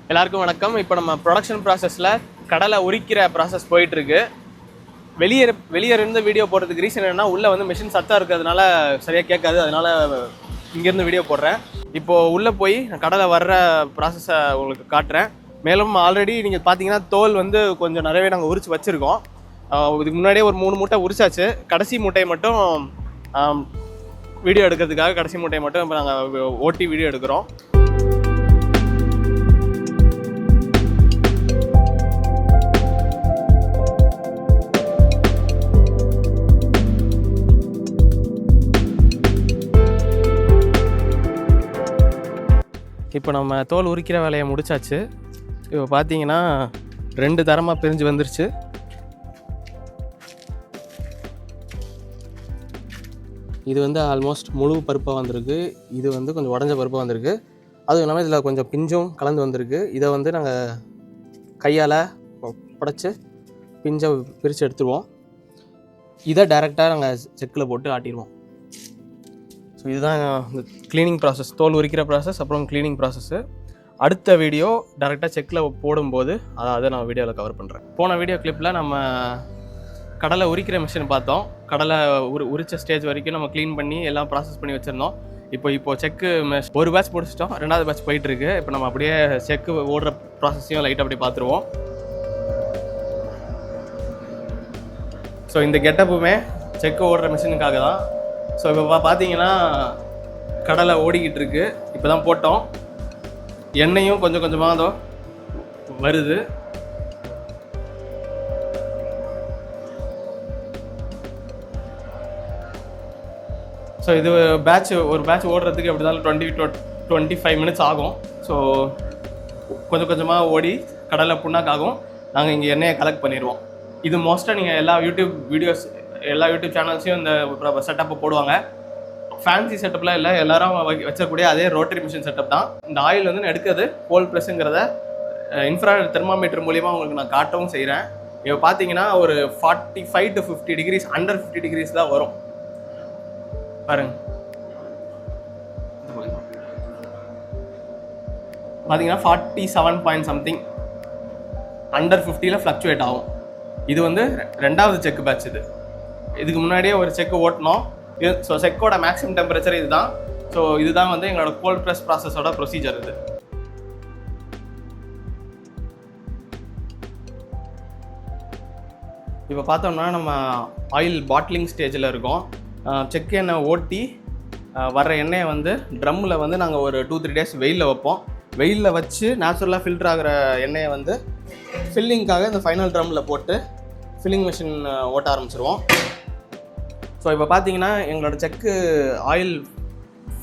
எல்லாருக்கும் வணக்கம். இப்போ நம்ம ப்ரொடக்ஷன் ப்ராசஸில் கடலை உரிக்கிற ப்ராசஸ் போயிட்டுருக்கு. வெளியே இருந்து வீடியோ போடுறதுக்கு ரீசன் என்னென்னா, உள்ளே வந்து மிஷின் சத்தம் இருக்கிறதுனால சரியாக கேட்காது. அதனால் இங்கேருந்து வீடியோ போடுறேன். இப்போது உள்ளே போய் கடலை வர்ற ப்ராசஸை உங்களுக்கு காட்டுறேன். மேலும் ஆல்ரெடி நீங்கள் பார்த்தீங்கன்னா தோல் வந்து கொஞ்சம் நிறையவே நாங்கள் உரிச்சு வச்சுருக்கோம். இதுக்கு முன்னாடியே ஒரு 3 மூட்டை உரிச்சாச்சு. கடைசி மூட்டையை மட்டும் வீடியோ எடுக்கிறதுக்காக கடைசி மூட்டையை மட்டும் இப்போ நாங்கள் ஓட்டி வீடியோ எடுக்கிறோம். இப்போ நம்ம தோல் உரிக்கிற வேலையை முடிச்சாச்சு. இப்போ பார்த்தீங்கன்னா 2 தரமாக பிரிஞ்சு வந்துருச்சு. இது வந்து ஆல்மோஸ்ட் முழு பருப்பாக வந்திருக்கு. இது வந்து கொஞ்சம் உடஞ்ச பருப்பாக வந்திருக்கு. அதுவும் இல்லாமல் இதில் கொஞ்சம் பிஞ்சும் கலந்து வந்திருக்கு. இதை வந்து நாங்கள் கையால் உடைச்சி பிஞ்சை பிரித்து எடுத்துருவோம். இதை டைரெக்டாக நாங்கள் செக்கில் போட்டு ஆட்டிடுவோம். ஸோ இதுதான் இந்த க்ளீனிங் ப்ராசஸ், தோல் உரிக்கிற ப்ராசஸ், அப்புறம் க்ளீனிங் ப்ராசஸ்ஸு. அடுத்த வீடியோ டேரெக்டாக செக்கில் போடும்போது அதை நான் வீடியோவில் கவர் பண்ணுறேன். போன வீடியோ கிளிப்பில் நம்ம கடலை உரிக்கிற மிஷின் பார்த்தோம். கடலை உரிச்ச ஸ்டேஜ் வரைக்கும் நம்ம க்ளீன் பண்ணி எல்லாம் ப்ராசஸ் பண்ணி வச்சுருந்தோம். இப்போ செக்கு ஒரு பேட்ச் முடிச்சிட்டோம், 2வது பேட்ச் போயிட்டுருக்கு. இப்போ நம்ம அப்படியே செக்கு ஓடுற ப்ராசஸையும் லைட்டாக அப்படி பார்த்துருவோம். ஸோ இந்த கெட்டப்புமே செக்கு ஓடுற மிஷினுக்காக தான். ஸோ இப்போ பார்த்தீங்கன்னா கடலை ஓடிக்கிட்டு இருக்கு. இப்போ தான் போட்டோம். எண்ணெயும் கொஞ்சம் கொஞ்சமாக அதோ வருது. ஸோ இது ஒரு பேட்ச் ஓடுறதுக்கு எப்படி தான் 20-25 மினிட்ஸ் ஆகும். ஸோ கொஞ்சம் கொஞ்சமாக ஓடி கடலை புண்ணாக்காகும். நாங்கள் இங்கே எண்ணெயை கலெக்ட் பண்ணிடுவோம். இது மோஸ்ட்டாக நீங்கள் எல்லா யூடியூப் சேனல்ஸையும் இந்த செட்டப்பை போடுவாங்க. ஃபேன்சி செட்டப்லாம் இல்லை, எல்லாரும் வச்சக்கூடிய அதே ரோட்டரி மிஷின் செட்டப் தான். இந்த ஆயில் வந்து எடுக்கிறது கோல்ட் ப்ரெஸ்ஸுங்கிறத இன்ஃப்ராரெட் தெர்மாமீட்டர் மூலிமா உங்களுக்கு நான் காட்டவும் செய்கிறேன். இப்போ பார்த்தீங்கன்னா ஒரு 45 to 50 டிகிரிஸ், அண்டர் 50 டிகிரிஸ் தான் வரும் பாருங்க. பார்த்தீங்கன்னா 47 பாயிண்ட் சம்திங், அண்டர் 50ல் ஃப்ளக்சுவேட் ஆகும். இது வந்து 2வது செக் பேட்ச். இதுக்கு முன்னாடியே ஒரு செக்கு ஓட்டணும். ஸோ செக்கோட மேக்ஸிமம் டெம்பரேச்சர் இதுதான். ஸோ இதுதான் வந்து எங்களோட கோல்ட் ப்ரெஸ் ப்ராசஸோட ப்ரொசீஜர். இது இப்போ பார்த்தோம்னா நம்ம ஆயில் பாட்லிங் ஸ்டேஜில் இருக்கோம். செக்கு எண்ணெய் ஓட்டி வர்ற எண்ணெயை வந்து ட்ரம்மில் வந்து நாங்கள் ஒரு 2-3 டேஸ் வெயிலில் வைப்போம். வெயிலில் வச்சு நேச்சுரலாக ஃபில்டர் ஆகிற எண்ணெயை வந்து ஃபில்லிங்காக இந்த ஃபைனல் ட்ரம்மில் போட்டு ஃபில்லிங் மிஷின் ஓட்ட ஆரம்பிச்சிருவோம். ஸோ இப்போ பார்த்தீங்கன்னா எங்களோட செக்கு ஆயில்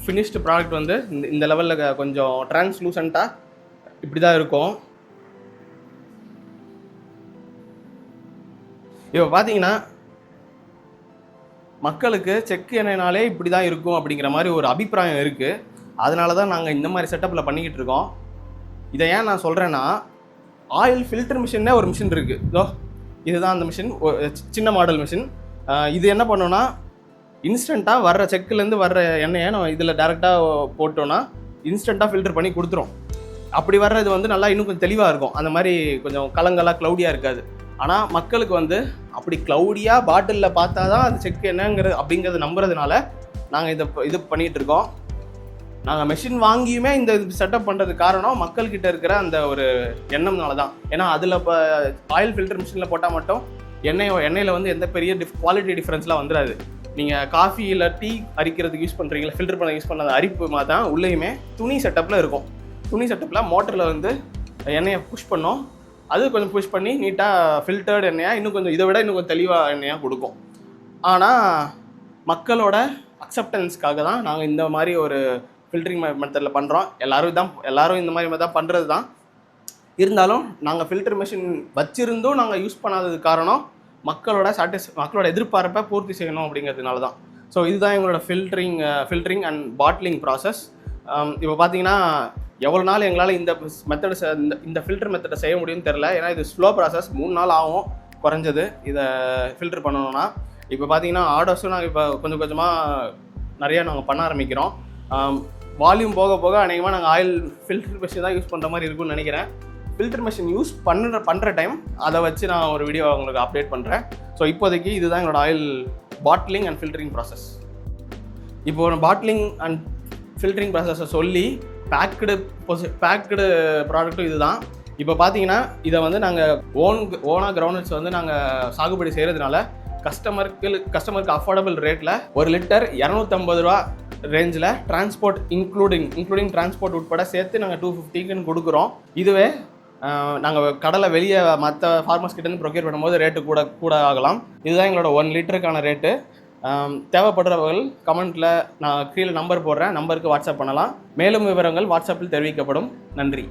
ஃபினிஷ்டு ப்ராடக்ட் வந்து இந்த லெவலில் கொஞ்சம் ட்ரான்ஸ்லூசண்ட்டாக இப்படி தான் இருக்கும். இப்போ பார்த்தீங்கன்னா மக்களுக்கு செக்கு எண்ணெய்னாலே இப்படி தான் இருக்கும் அப்படிங்கிற மாதிரி ஒரு அபிப்பிராயம் இருக்குது. அதனால தான் நாங்கள் இந்த மாதிரி செட்டப்பில் பண்ணிக்கிட்டு இருக்கோம். இதை ஏன் நான் சொல்கிறேன்னா, ஆயில் ஃபில்டர் மிஷின்னே ஒரு மிஷின் இருக்குது. இதோ இதுதான் அந்த மிஷின், சின்ன மாடல் மிஷின். இது என்ன பண்ணோன்னா, இன்ஸ்டண்ட்டாக வர்ற செக்குலேருந்து வர்ற எண்ணெயை நம்ம இதில் டேரெக்டாக போட்டோன்னா இன்ஸ்டண்ட்டாக ஃபில்டர் பண்ணி கொடுத்துரும். அப்படி வர்றது வந்து நல்லா இன்னும் கொஞ்சம் தெளிவாக இருக்கும். அந்த மாதிரி கொஞ்சம் கலங்கலாக க்ளவுடியாக இருக்காது. ஆனால் மக்களுக்கு வந்து அப்படி க்ளவுடியாக பாட்டிலில் பார்த்தா தான் அது செக்கு என்னங்கிறது அப்படிங்கிறது நம்புறதுனால நாங்கள் இது பண்ணிகிட்டு இருக்கோம். நாங்கள் மெஷின் வாங்கியுமே இந்த செட்டப் பண்ணுறதுக்கு காரணம் மக்கள்கிட்ட இருக்கிற அந்த ஒரு எண்ணம்னால தான். ஏன்னா அதில் இப்போ ஆயில் ஃபில்டர் மிஷினில் போட்டால் மட்டும் எண்ணெயில் வந்து எந்த பெரிய குவாலிட்டி டிஃப்ரென்ஸ்லாம் வந்துடாது. நீங்கள் காஃபி இல்லை டீ அரிக்கிறதுக்கு யூஸ் பண்ணுறீங்களா, ஃபில்டர் பண்ண யூஸ் பண்ண அரிப்பு மாதிரி தான் உள்ளேயுமே துணி செட்டப்பில் இருக்கும். துணி செட்டப்பில் மோட்டரில் வந்து எண்ணெயை புஷ் பண்ணோம். அது கொஞ்சம் புஷ் பண்ணி நீட்டாக ஃபில்டர்டு எண்ணெயாக இன்னும் கொஞ்சம் இதை விட இன்னும் கொஞ்சம் தெளிவாக எண்ணெயாக கொடுக்கும். ஆனால் மக்களோட அக்செப்டன்ஸ்க்காக தான் நாங்கள் இந்த மாதிரி ஒரு ஃபில்டரிங் மெத்தடில் பண்ணுறோம். எல்லோரும் இந்த மாதிரி தான் பண்ணுறது தான். இருந்தாலும் நாங்கள் ஃபில்டர் மிஷின் வச்சுருந்தும் நாங்கள் யூஸ் பண்ணாததுக்கு காரணம் மக்களோட எதிர்பார்ப்பை பூர்த்தி செய்யணும் அப்படிங்கிறதுனால தான். ஸோ இதுதான் எங்களோட ஃபில்டரிங் அண்ட் பாட்லிங் ப்ராசஸ். இப்போ பார்த்தீங்கன்னா எவ்வளோ நாள் எங்களால் இந்த ஃபில்டர் மெத்தடை செய்ய முடியும்னு தெரில. ஏன்னா இது ஸ்லோ ப்ராசஸ், 3 நாள் ஆகும் குறைஞ்சது இதை ஃபில்டர் பண்ணணும்னா. இப்போ பார்த்தீங்கன்னா ஆர்டர்ஸும் நாங்கள் இப்போ கொஞ்சம் கொஞ்சமாக நிறையா நாங்கள் பண்ண ஆரம்பிக்கிறோம். வால்யூம் போக போக அநேகமாக நாங்கள் ஆயில் ஃபில்டர் மிஷின் தான் யூஸ் பண்ணுற மாதிரி இருக்கும்னு நினைக்கிறேன். ஃபில்டர் மிஷின் யூஸ் பண்ணுற டைம் அதை வச்சு நான் ஒரு வீடியோ உங்களுக்கு அப்டேட் பண்ணுறேன். ஸோ இப்போதைக்கு இதுதான் எங்களோட oil bottling and filtering process. இப்போது பாட்டிலிங் அண்ட் ஃபில்டரிங் ப்ராசஸை சொல்லி பேக்கடு ப்ராடக்ட்டும் இதுதான். இப்போ பார்த்தீங்கன்னா இதை வந்து நாங்கள் ஓனாக கிரவுண்ட்ஸ் வந்து நாங்கள் சாகுபடி செய்கிறதுனால கஸ்டமருக்கு அஃபோர்டபுள் ரேட்டில் 1 லிட்டர் 250 ரூபா ரேஞ்சில் டிரான்ஸ்போர்ட் இன்க்ளூடிங் டிரான்ஸ்போர்ட் உட்பட சேர்த்து நாங்கள் 250க்குன்னு கொடுக்குறோம். இதுவே நாங்கள் கடலை வெளியே மற்ற ஃபார்மர்ஸ் கிட்டேருந்து ப்ரொக்யூர் பண்ணும்போது ரேட்டு கூட ஆகலாம். இதுதான் எங்களோட 1 லிட்டருக்கான ரேட்டு. தேவைப்படுறவர்கள் கமெண்ட்டில் நான் கீழே நம்பர் போடுறேன், நம்பருக்கு வாட்ஸ்அப் பண்ணலாம். மேலும் விவரங்கள் வாட்ஸ்அப்பில் தெரிவிக்கப்படும். நன்றி.